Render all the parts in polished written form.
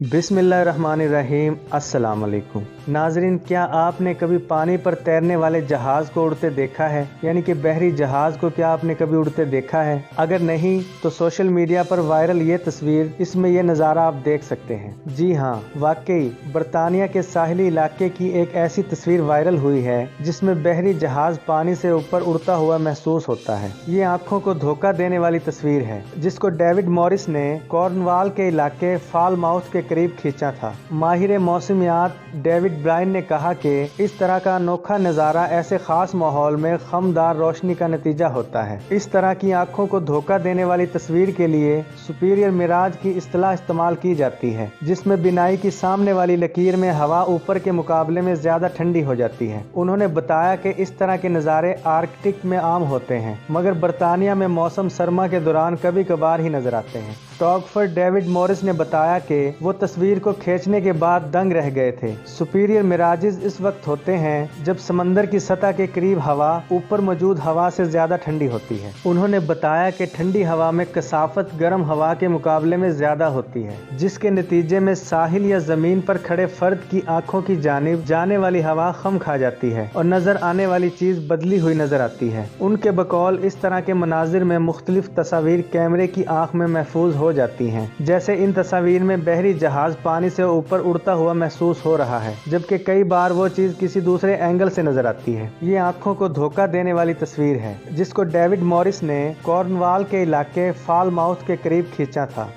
बिस्मिल्लाहिर्रहमानिर्रहीम। अस्सलाम वालेकुम नाजरीन, क्या आपने कभी पानी पर तैरने वाले जहाज को उड़ते देखा है? यानी कि बहरी जहाज को क्या आपने कभी उड़ते देखा है? अगर नहीं तो सोशल मीडिया पर वायरल ये तस्वीर, इसमें ये नज़ारा आप देख सकते हैं। जी हाँ, वाकई बरतानिया के साहिली इलाके की एक ऐसी तस्वीर वायरल हुई है जिसमें बहरी जहाज पानी से ऊपर उड़ता हुआ महसूस होता है। ये आंखों को धोखा देने वाली तस्वीर है जिसको डेविड मॉरिस ने कॉर्नवाल के इलाके फालमाउथ के करीब खींचा था। माहिर मौसमियात डेविड ब्रायन ने कहा कि इस तरह का अनोखा नज़ारा ऐसे खास माहौल में खमदार रोशनी का नतीजा होता है। इस तरह की आंखों को धोखा देने वाली तस्वीर के लिए सुपीरियर मिराज की इस्तिलाह इस्तेमाल की जाती है, जिसमें बिनाई की सामने वाली लकीर में हवा ऊपर के मुकाबले में ज्यादा ठंडी हो जाती है। उन्होंने बताया कि इस तरह के नज़ारे आर्कटिक में आम होते हैं, मगर बरतानिया में मौसम सरमा के दौरान कभी कभार ही नजर आते हैं। स्टॉकफोर्ड डेविड मॉरिस ने बताया कि वो तस्वीर को खींचने के बाद दंग रह गए थे। सुपीरियर मिराजेस इस वक्त होते हैं जब समंदर की सतह के करीब हवा ऊपर मौजूद हवा से ज्यादा ठंडी होती है। उन्होंने बताया कि ठंडी हवा में कसाफत गर्म हवा के मुकाबले में ज्यादा होती है, जिसके नतीजे में साहिल या जमीन पर खड़े फर्द की आंखों की जानिब जाने वाली हवा खम खा जाती है और नजर आने वाली चीज बदली हुई नजर आती है। उनके बकौल इस तरह के मनाजिर में मुख्तलिफ तस्वीर कैमरे की आंख में महफूज हो जाती हैं। जैसे इन तस्वीर में बहरी जहाज पानी से ऊपर उड़ता हुआ महसूस हो रहा है, जबकि कई बार वो चीज किसी दूसरे एंगल से नजर आती है। ये आंखों को धोखा देने वाली तस्वीर है जिसको डेविड मॉरिस ने कॉर्नवाल के इलाके फालमाउथ के करीब खींचा था।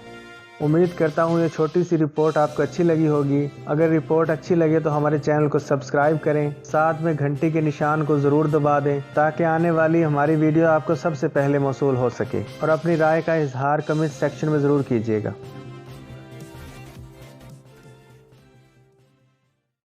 उम्मीद करता हूँ ये छोटी सी रिपोर्ट आपको अच्छी लगी होगी। अगर रिपोर्ट अच्छी लगे तो हमारे चैनल को सब्सक्राइब करें, साथ में घंटी के निशान को ज़रूर दबा दें ताकि आने वाली हमारी वीडियो आपको सबसे पहले मौसूल हो सके। और अपनी राय का इजहार कमेंट सेक्शन में ज़रूर कीजिएगा।